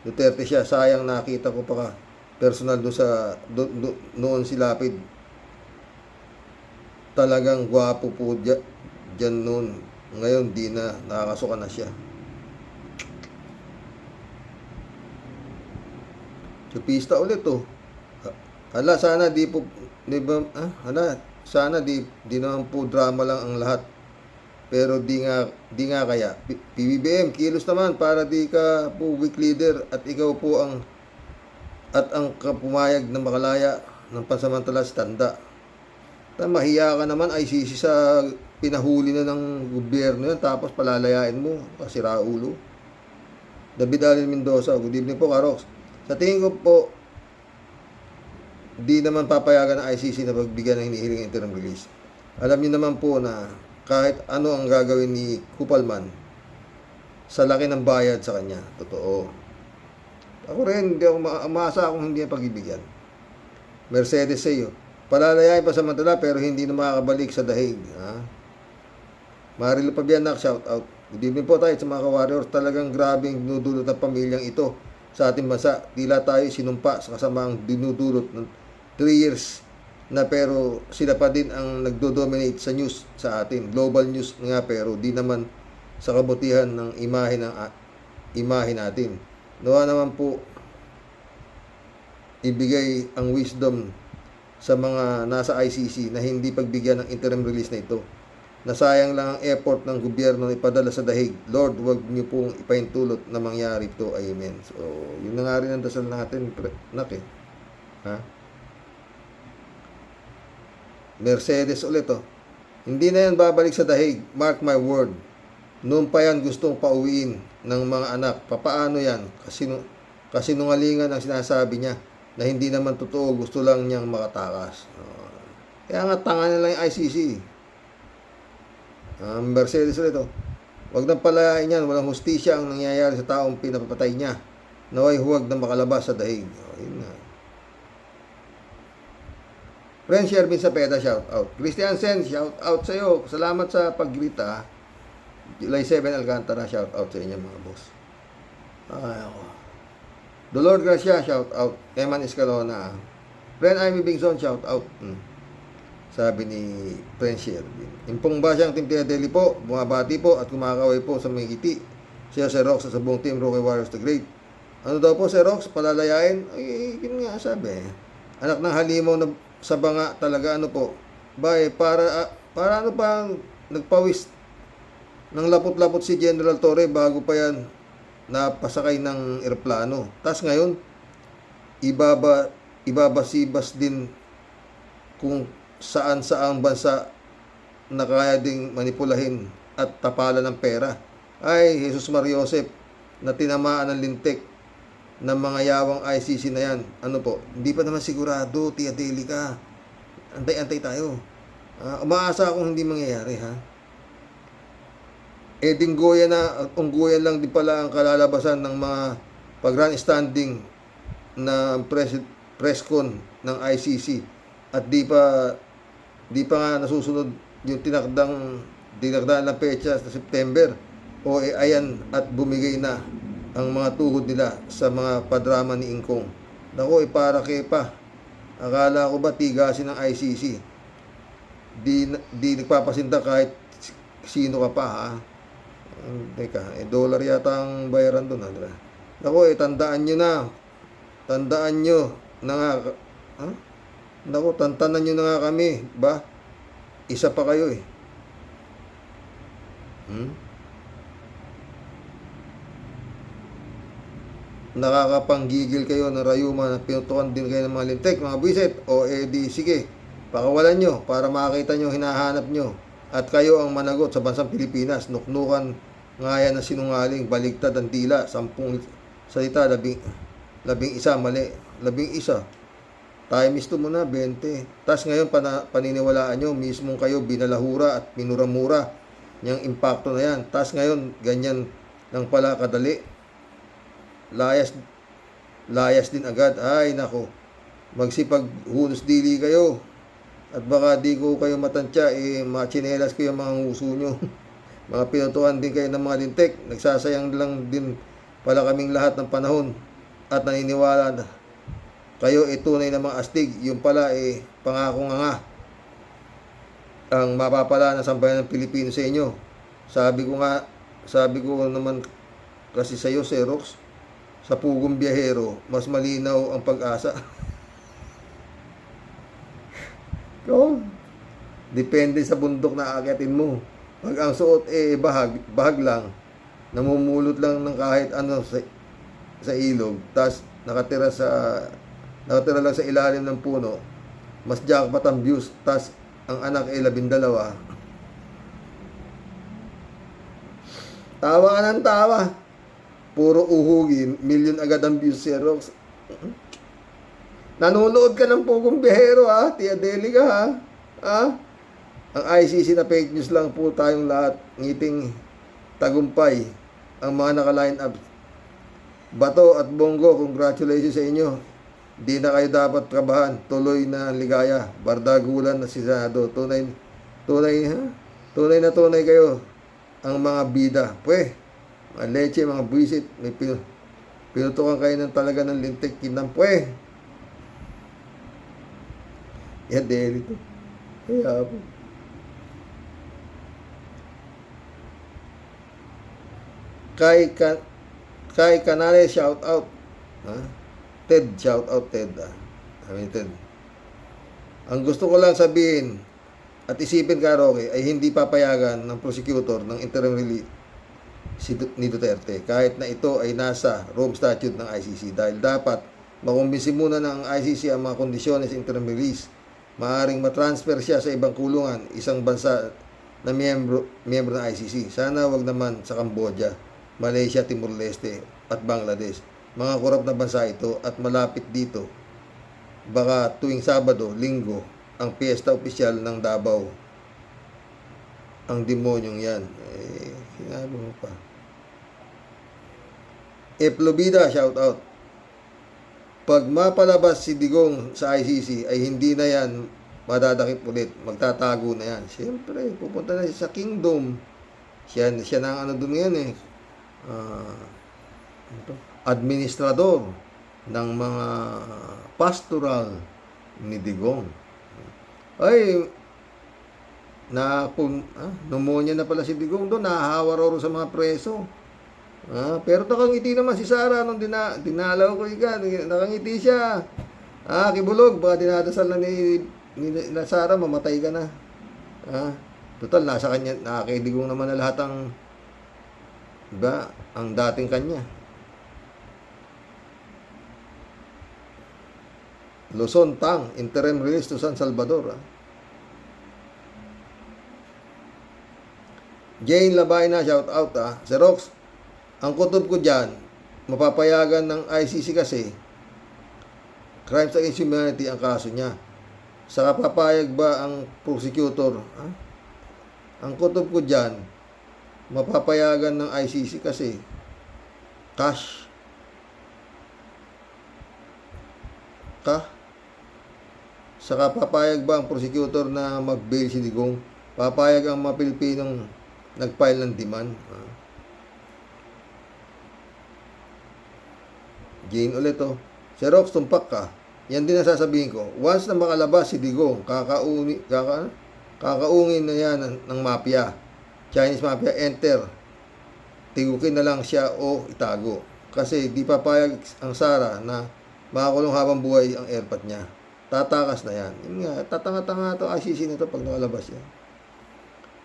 Duterte siya. Sayang, nakita ko pa personal noon si Lapid. Talagang gwapo po dyan noon. Ngayon di na, nakakasuka na siya. Pista ulit Hala, sana di po, sana di naman po drama lang ang lahat. Pero di nga kaya. PBBM, kilos naman para di ka po weak leader at ikaw po ang kapumayag na makalaya ng pansamantala sa tanda. Mahiya ka naman, ICC sa pinahuli na ng gobyerno yan, tapos palalayain mo, kasi raulo. David Allen Mendoza, good evening po, Karox. Sa tingin ko po, di naman papayagan ng ICC na pagbigyan ng hinihiling interim release. Alam niyo naman po na kahit ano ang gagawin ni Kupalman sa laki ng bayad sa kanya. Totoo. Ako rin, hindi ako maasa akong hindi pagbibigyan. Mercedes sa'yo. Palalayain pa samantala pero hindi na makakabalik sa dahig. Marilo Pabianak, shout out. Good evening po tayo sa mga ka-warriors. Talagang grabing dinudulot ng pamilyang ito sa ating bansa. Tila tayo sinumpa sa kasamaang dinudulot ng 3 years na pero sila pa din ang nagdo-dominate sa news sa atin. Global news nga pero di naman sa kabutihan ng imahe natin. Nawa naman po ibigay ang wisdom sa mga nasa ICC na hindi pagbigyan ng interim release na ito. Nasayang lang ang effort ng gobyerno na ipadala sa dahig. Lord, huwag niyo pong ipahintulot na mangyari ito. Amen. So, yun na nga rin ang dasal natin, Mercedes ulit Hindi na yan babalik sa dahig. Mark my word. Noon pa yan gustong pauwiin ng mga anak. Papaano yan? Kasinungalingan ang sinasabi niya na hindi naman totoo. Gusto lang niyang makatakas. Kaya nga tanga nila yung ICC. Mercedes ulit Huwag nang palayain yan. Walang hustisya ang nangyayari sa taong pinapatay niya. Naway huwag na makalabas sa dahig. Yun nga. Friend Shervin Sapeda, shout out. Christian Sen, shout out sa iyo. Salamat sa paggrita. July 7 Alcantara, shout out sa inyo mga boss. Dolor Gracia, shout out. Eman Escalona. Friend Amy Bingson, shout out. Sabi ni Friend Shervin. Impong ba siyang Team Tina Deli po, bumabati po at kumakaway po sa may ngiti. Siya si Rox sa buong team Rocky Warriors the Great. Ano daw po si Rox? Palalayain? Ay, yun nga sabi. Anak ng halimaw na sa banga talaga Bay, para ano pa nagpawis ng lapot-lapot si General Torre bago pa yan napasakay ng eroplano. Tas ngayon ibabasibas din kung saan-saang bansa na kaya ding manipulahin at tapalan ng pera. Ay, Jesus Mariosep na tinamaan ng lintik ng mga yawang ICC na yan. Hindi pa naman sigurado, Tia Delica. Antay-antay tayo. Umaasa akong hindi mangyayari, unggoyan lang din pala ang kalalabasan ng mga pag-grandstanding na presscon ng ICC at di pa nga nasusunod yung dinakdaan na petsa sa September o ayan at bumigay na ang mga tuhod nila sa mga padrama ni Ingkong. Nako, para pa. Akala ko ba tigasin ng ICC? Di nagpapasinta kahit sino ka pa, ha? Teka, dollar yata ang bayaran doon, ha? Nako, tandaan nyo na. Tandaan nyo na nga, ha? Nako, tantanan nyo na nga kami, ba? Isa pa kayo, eh. Nakakapanggigil kayo ng rayuma na pinutukan din kayo ng mga lintik, mga buwisit. O di sige, pakawalan nyo para makita nyo, hinahanap nyo. At kayo ang managot sa bansang Pilipinas. Nuknukan nga yan na sinungaling, baligtad ang tila, 10 salita, 11 mali, 11. Times to mo na, 20. Tas ngayon, paniniwalaan nyo, mismong kayo binalahura at minuramura niyang impacto na yan. Tas ngayon, ganyan lang pala kadali. Layas din agad. Ay, nako. Magsipag hunos dili kayo. At baka di ko kayo matansya, machinelas ko yung mga nguso nyo. Mga pinutuan din kayo ng mga lintik. Nagsasayang lang din pala kaming lahat ng panahon. At naniniwala na kayo tunay na mga astig. Yung pala pangako nga ang mapapala ng sambayan ng Pilipino sa inyo. Sabi ko naman kasi sa iyo, Xerox, sa pugong biyahero, mas malinaw ang pag-asa. Depende sa bundok na aakyatin mo. Pag ang suot bahag lang, namumulot lang ng kahit ano sa ilog, tas nakatira lang sa ilalim ng puno, mas jackpot ang views, tas ang anak 12. Tawa ka ng tawa. Puro uhugin, million agad ang views, Xerox. Nanonood ka ng pugong biyahero, ha? Tia Deli ka, ha? Ang ICC na fake news lang po tayong lahat. Ngiting tagumpay ang mga naka-line up. Bato at Bongo, congratulations sa inyo. Di na kayo dapat trabahan. Tuloy na ligaya. Bardagulan na si Senado. Tunay kayo ang mga bida. Mga leche, mga buwisit, may pinutukan kayo ng talaga ng lintik, kinampwe. Yan, deli to. Kaya po. Kay Canale, shout out. Ted, shout out, Ted. Ted. Ang gusto ko lang sabihin at isipin ka, Roque, ay hindi papayagan ng prosecutor ng interim release ni Duterte kahit na ito ay nasa Rome Statute ng ICC dahil dapat makumbinsi muna ng ICC ang mga kondisyones sa interim release. Maaring matransfer siya sa ibang kulungan, isang bansa na miyembro ng ICC. Sana wag naman sa Cambodia, Malaysia, Timor-Leste at Bangladesh. Mga korap na bansa ito at malapit dito. Baka tuwing Sabado, Linggo, ang piyesta opisyal ng Davao. Ang demonyong yan. Sinabi mo pa. Eplobida, shout out. Pag mapalabas si Digong sa ICC ay hindi na yan madadakip ulit. Magtatago na yan. Siyempre, pupunta na siya sa kingdom. Siya na ang ano doon yan administrador ng mga pastoral ni Digong. Ay, pneumonia na pala si Digong doon, nahahawa ro sa mga preso. Pero nakangiti naman si Sara nung dinalaw ko ikan, nakangiti siya. Kibulog, baka dinadasal na ni Sara, mamatay ka na. Total, nasa kanya, nakakaidigong naman na lahat ang, diba, ang dating kanya. Luzon, Tang, interim release to San Salvador. Jane Labay na, shout out. Xerox, ang kutob ko dyan, mapapayagan ng ICC kasi crimes against humanity ang kaso niya. Saka papayag ba ang prosecutor? Ang kutob ko dyan, mapapayagan ng ICC kasi cash. Saka papayag ba ang prosecutor na mag-bail si Digong? Papayag ang mga Pilipinong nag-file ng demand? Jane ulit oh. Si Rox, tumpak ka. Yan din ang sasabihin ko. Once na makalabas si Digong, kakaungin na yan ng mafia. Chinese mafia, enter. Tigukin na lang siya o itago. Kasi di papayag ang Sara na makakulong habang buhay ang airpot niya. Tatakas na yan. Yun nga, tatanga-tanga ito, ICC nito pag nakalabas yan.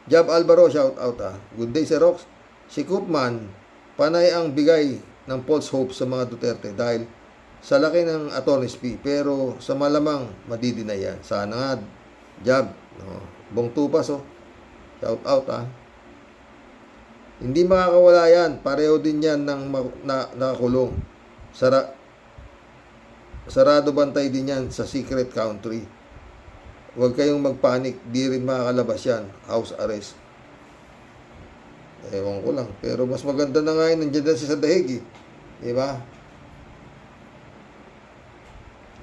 Jab Alvaro, shout out Good day, Sir Rox. Si Koopman, panay ang bigay ng false hope sa mga Duterte dahil sa laki ng attorney's fee. Pero sa malamang, madidinay yan. Sana nga, Jab. No. Bong Tupas, oh. Shout out, Hindi makakawala yan. Pareho din yan ng nakakulong. Sarado bantay din yan sa secret country. Huwag kayong magpanik. Di rin makakalabas yan. House arrest. Ewan ko lang. Pero mas maganda na nga yun. Nandiyan na siya sa dahig, Diba?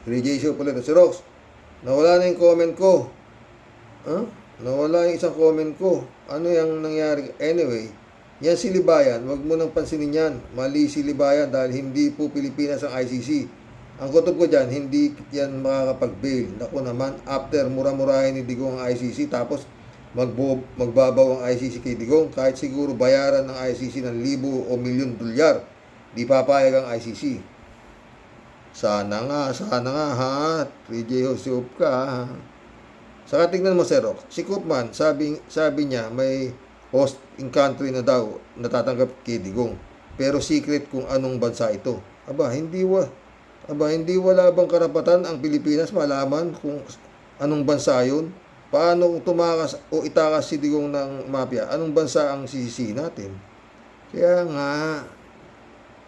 Rejection pala. Si Rox, nawala na yung comment ko. Nawala yung isang comment ko. Ano yung nangyari? Anyway, yan si Libayan. Huwag mo nang pansinin yan. Mali si Libayan dahil hindi po Pilipinas ang ICC. Ang kutob ko dyan, hindi yan makakapag-bail. Naku naman, after mura-murahin ni Digong ang ICC, tapos magbabaw ang ICC kay Digong, kahit siguro bayaran ng ICC ng libo o milyon dolyar, di papayag ang ICC. Sana nga, ha? 3J Hosiop ka, ha? Saka tingnan mo, Sir Rox, si Koopman, sabi niya, may host in country na daw natatanggap kay Digong. Pero secret kung anong bansa ito. Hindi wala bang karapatan ang Pilipinas malaman kung anong bansa yun? Paano kung tumakas o itakas si Digong ng mafia? Anong bansa ang sisisi natin? Kaya nga,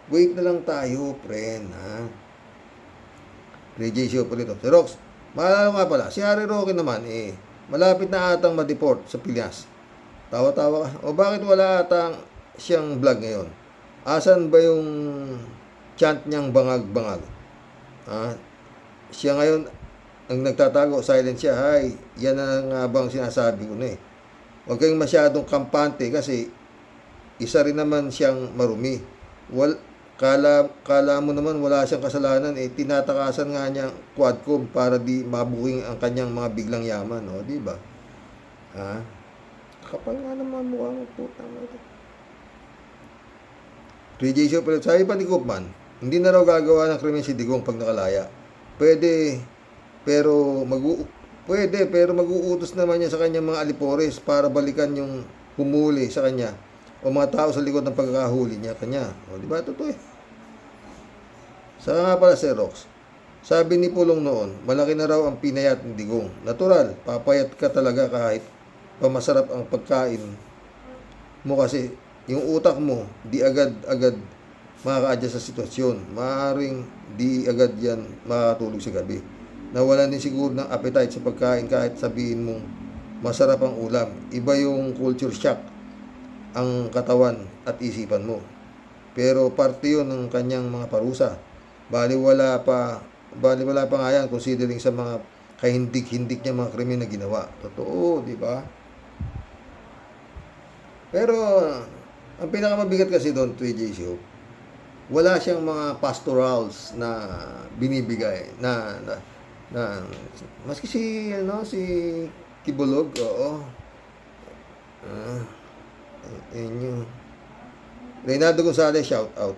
wait na lang tayo, friend, ha? Rejection po dito. Si Rox, maalala nga pala, si Harry Roque naman, malapit na atang ma-deport sa Pinas. Tawa-tawa ka. O bakit wala atang siyang vlog ngayon? Asan ba yung chant niyang bangag-bangag? Siya ngayon ang nagtatago, silent siya. Hay, yan na nga bang sinasabi ko na Huwag kayong masyadong kampante kasi isa rin naman siyang marumi. Kala mo naman wala siyang kasalanan, tinatakasan nga niya Quadcom para di mabuking ang kanyang mga biglang yaman, di ba? Kapal nga naman mukha ng putang ito. 3J Show, sabi pa ni Koopman, hindi na raw gagawa ng krimen si Digong pag nakalaya. Pwede, pero mag-uutos naman niya sa kanyang mga alipores para balikan yung humuli sa kanya o mga tao sa likod ng pagkakahuli niya kanya. Di ba? Totoo Saka nga pala, Sir Rox, sabi ni Pulong noon, malaki na raw ang pinayat ni Digong. Natural, papayat ka talaga kahit pamasarap ang pagkain mo kasi yung utak mo, di agad-agad makaka-adjust sa sitwasyon. Maaaring di agad yan makakatulog sa gabi. Nawalan din siguro ng appetite sa pagkain kahit sabihin mong masarap ang ulam. Iba yung culture shock ang katawan at isipan mo. Pero parte yun ng kanyang mga parusa. Baliwala pa nga yan considering sa mga kahindik-hindik niya mga krimen na ginawa. Totoo, di ba? Pero ang pinakamabigat kasi doon, 3J Show, wala siyang mga pastorals na binibigay na maski si Kibulog, yun. Reynaldo Gonzalez, shout out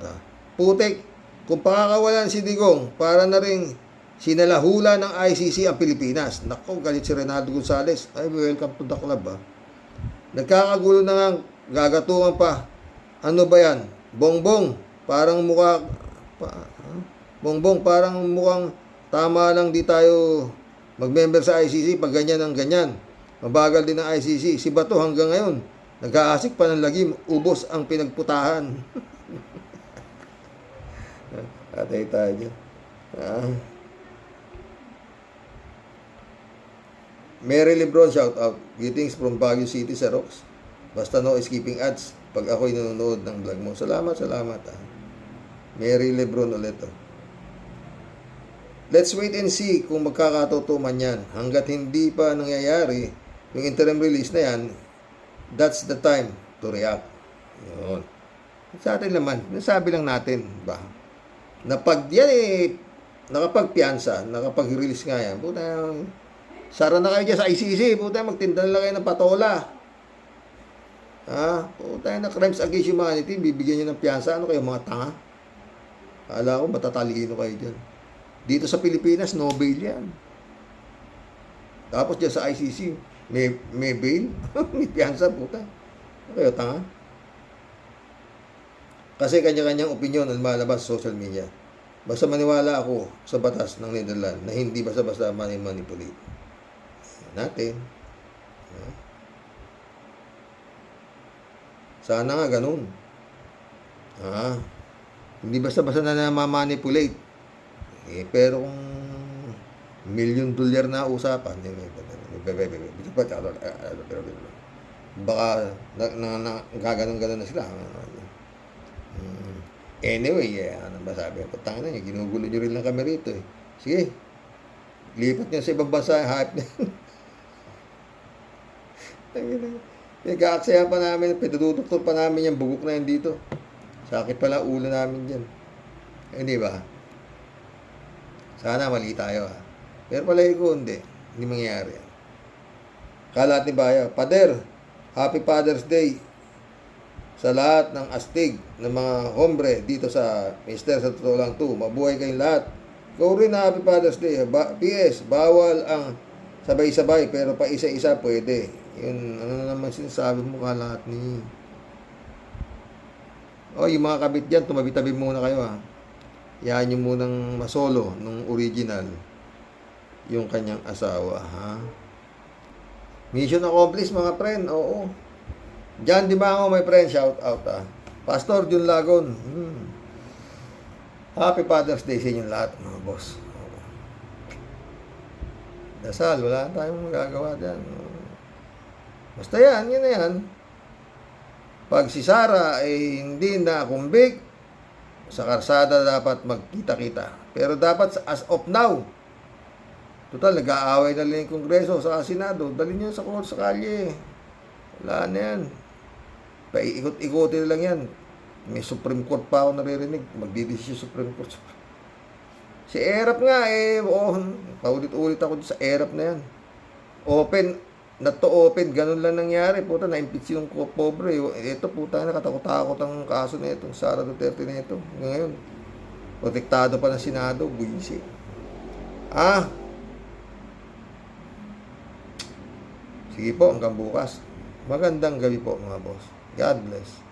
Putek, kung pakakawalan si Digong, para na rin sinalahula ng ICC ang Pilipinas. Nako, galit si Reynaldo Gonzalez. Ay, welcome to the club, Nagkakagulo na nga, gagatungan pa. Ano ba yan? Bongbong, parang mukhang tama lang di tayo mag-member sa ICC pag ganyan ang ganyan. Mabagal din ang ICC. Si Bato hanggang ngayon, nag-aasik pa ng lagim, ubos ang pinagputahan. Atay tayo dyan. Mary Lebron, shout out. Greetings from Baguio City, Sir Rox. Basta no escaping ads. pag ako'y nanonood ng vlog mo. Salamat. Mary Lebron ulit. Let's wait and see kung magkakatotoo man yan. Hanggat hindi pa nangyayari yung interim release na yan, that's the time to react. Yun. Sa atin naman, nasabi lang natin, ba? Na pag yan nakapagpiansa, nakapag-release nga yan, puta, sara na kayo dyan sa ICC, puta, magtinda na lang kayo ng patola. Puta, na crimes against humanity, bibigyan nyo ng piyansa, ano kayo, mga tanga? Akala ko, matatalino kayo dyan. Dito sa Pilipinas, no bail yan. Tapos dyan sa ICC, may bail? May piyansa, puta. Ano kayo, tanga? Kasi kanya-kanyang opinion ang malabas sa social media. Basta maniwala ako sa batas ng Netherlands na hindi basta-basta manipulate. Natin. Sana nga ganun. Hindi basta-basta na mamanipulate. Pero kung $1 million na usapan, baka gaganon-ganon na sila. Anyway, ano ba sabi? Patanga na niya, ginugulo nyo rin lang kami rito eh. Sige, lipat niya sa ibang bansa, hype niya. Nag-aaksayan pa namin, pinatutuktor pa namin yung bugok na yun dito. Sakit pala ulo namin dyan. Hindi ba? Sana mali tayo Pero palagi ko hindi mangyayari yan. Kalat ni Baya, Pader, Happy Father's Day sa lahat ng astig ng mga hombre dito sa Mister, sa totoo lang to. Mabuhay kayong lahat. Ikaw rin na Happy Father's Day. PS, bawal ang sabay-sabay pero pa isa-isa pwede. Yun, ano naman sinasabi mo kalat ni... yung mga kabit dyan, tumabi-tabi muna kayo Yan yung munang masolo nung original yung kanyang asawa, Mission accomplished, mga friend. Oo. John Dimango, my friend, shout out Pastor Jun Lagon. Happy Father's Day sa inyong lahat, mga boss. Dasal, wala tayong magagawa dyan. Basta yan na yan. Pag si Sara ay hindi na kumbig, sa karsada dapat magkita-kita. Pero dapat as of now, total, nag-aaway na lang yung Kongreso sa Senado, dalhin nyo sa court, sa kalye. Wala na yan. Paikot-ikotin lang yan. May Supreme Court pa ako naririnig. Magdidesisyon Supreme Court. Si ERAP nga paulit-ulit ako sa ERAP na yan. Open, not to open, ganun lang nangyari. Puta, na-impeach yung pobre. Ito, puta, nakatakot-takot ang kaso na itong Sara Duterte na ito. Ngayon, protektado pa ng Senado, buwisi. Sige po, hanggang bukas. Magandang gabi po, mga boss. God bless.